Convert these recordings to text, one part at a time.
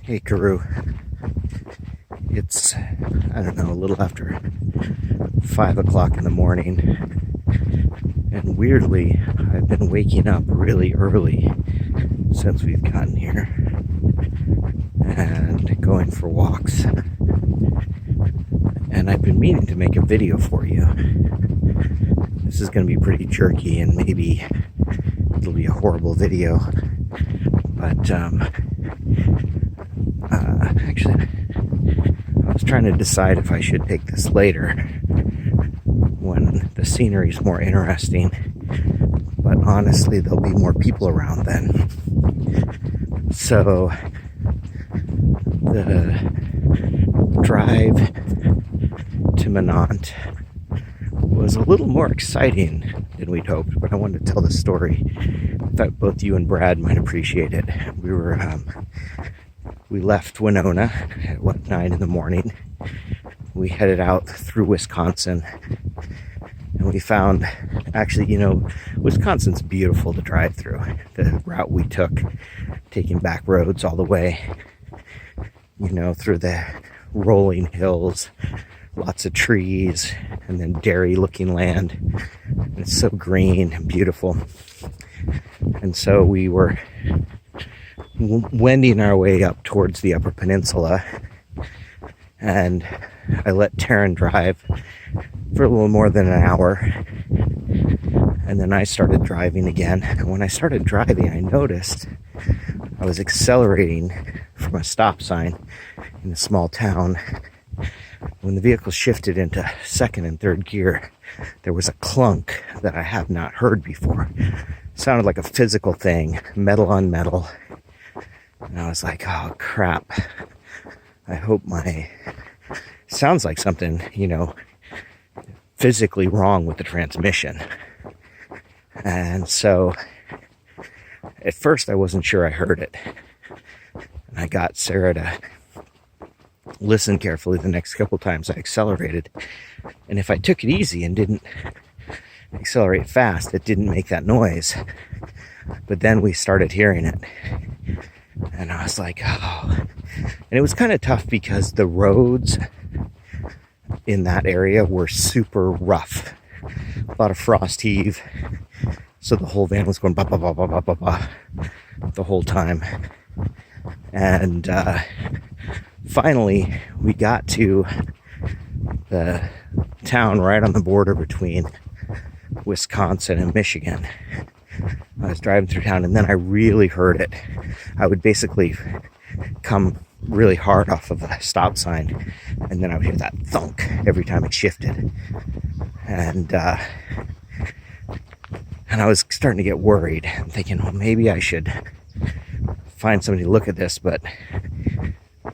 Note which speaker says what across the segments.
Speaker 1: Hey, Karoo. It's, I don't know, a little after 5 o'clock in the morning. And weirdly, I've been waking up really early since we've gotten here and going for walks. And I've been meaning to make a video for you. This is going to be pretty jerky and maybe it'll be a horrible video. But actually, I was trying to decide if I should take this later when the scenery is more interesting. But honestly, there'll be more people around then. So the drive to Minot was a little more exciting than we'd hoped, but I wanted to tell the story. I thought both you and Brad might appreciate it. We left Winona at 9 in the morning. We headed out through Wisconsin, and we found, actually, Wisconsin's beautiful to drive through. The route we took, taking back roads all the way, through the rolling hills, lots of trees, and then dairy looking land. And it's so green and beautiful. And so we were wending our way up towards the Upper Peninsula, and I let Taryn drive for a little more than an hour, and then I started driving again. And when I started driving, I noticed I was accelerating from a stop sign in a small town. When the vehicle shifted into second and third gear, there was a clunk that I have not heard before. It sounded like a physical thing, metal on metal. And I was like, oh crap. I hope sounds like something, physically wrong with the transmission. And so at first I wasn't sure I heard it. And I got Sarah to listen carefully the next couple times I accelerated. And if I took it easy and didn't accelerate fast, it didn't make that noise. But then we started hearing it. And I was like, oh. And it was kind of tough because the roads in that area were super rough. A lot of frost heave. So the whole van was going ba ba ba ba ba ba ba the whole time. And finally, we got to the town right on the border between Wisconsin and Michigan. I was driving through town, and then I really heard it. I would basically come really hard off of a stop sign, and then I would hear that thunk every time it shifted. And I was starting to get worried. I'm thinking, well, maybe I should find somebody to look at this, but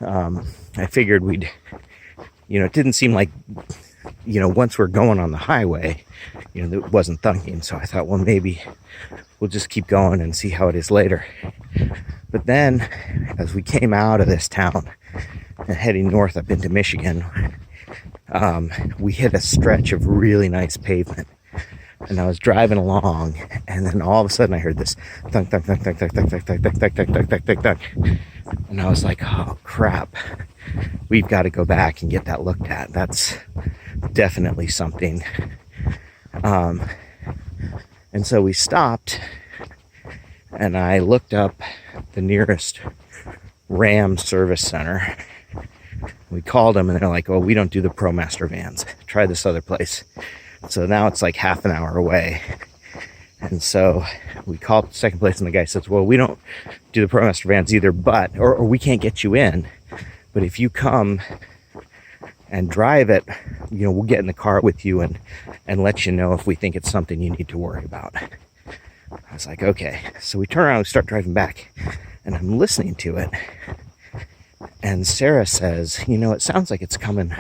Speaker 1: I figured it didn't seem like, once we're going on the highway, it wasn't thunking. So I thought, well, maybe we'll just keep going and see how it is later. But then as we came out of this town and heading north up into Michigan, we hit a stretch of really nice pavement. And I was driving along, and then all of a sudden I heard this thunk, thunk, thunk, thunk, thunk, thunk, thunk, thunk, thunk, thunk, thunk, thunk, thunk, thunk. And I was like, oh crap, we've got to go back and get that looked at. That's definitely something. And so we stopped, and I looked up the nearest Ram service center. We called them, and they're like, oh, we don't do the ProMaster vans. Try this other place. So now it's like half an hour away. And so we called the second place, and the guy says, well, we don't do the ProMaster vans either, but, or we can't get you in. But if you come and drive it, we'll get in the car with you and let you know if we think it's something you need to worry about. I was like, okay. So we turn around and start driving back, and I'm listening to it. And Sarah says, it sounds like it's coming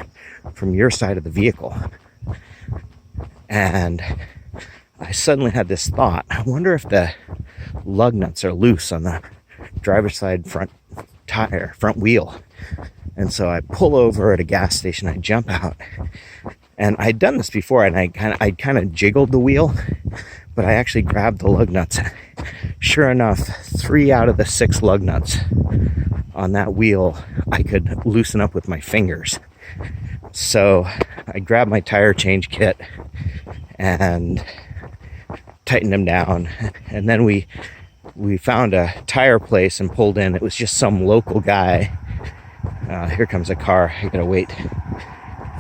Speaker 1: from your side of the vehicle. And I suddenly had this thought. I wonder if the lug nuts are loose on the driver's side front wheel. And so I pull over at a gas station. I jump out, and I'd done this before, and I kind of jiggled the wheel, but I actually grabbed the lug nuts. Sure enough, 3 out of the 6 lug nuts on that wheel I could loosen up with my fingers. So I grabbed my tire change kit and tightened them down, and then we found a tire place and pulled in. It was just some local guy. Here comes a car. I gotta wait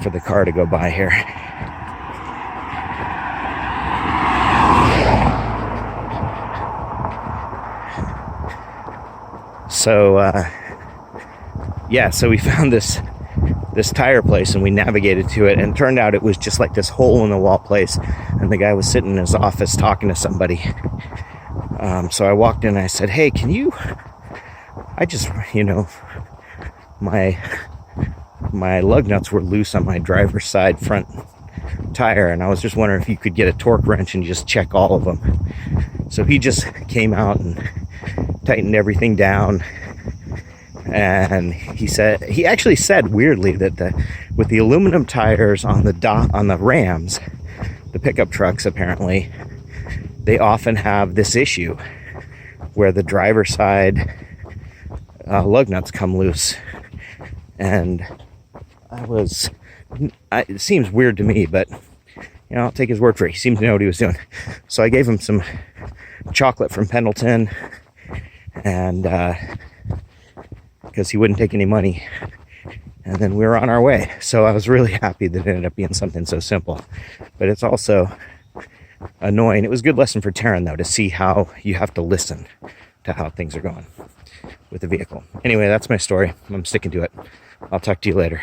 Speaker 1: for the car to go by here. So so we found this tire place and we navigated to it, and it turned out it was just like this hole in the wall place, and the guy was sitting in his office talking to somebody. So I walked in and I said, hey, can you, I just, my lug nuts were loose on my driver's side front tire, and I was just wondering if you could get a torque wrench and just check all of them. So he just came out and tightened everything down, and he actually said weirdly that with the aluminum tires on the Rams, the pickup trucks, apparently they often have this issue where the driver's side lug nuts come loose. And it seems weird to me, but I'll take his word for it. He seemed to know what he was doing. So I gave him some chocolate from Pendleton, and because he wouldn't take any money, and then we were on our way. So I was really happy that it ended up being something so simple, but it's also annoying. It was a good lesson for Taryn, though, to see how you have to listen to how things are going with the vehicle. Anyway, that's my story. I'm sticking to it. I'll talk to you later.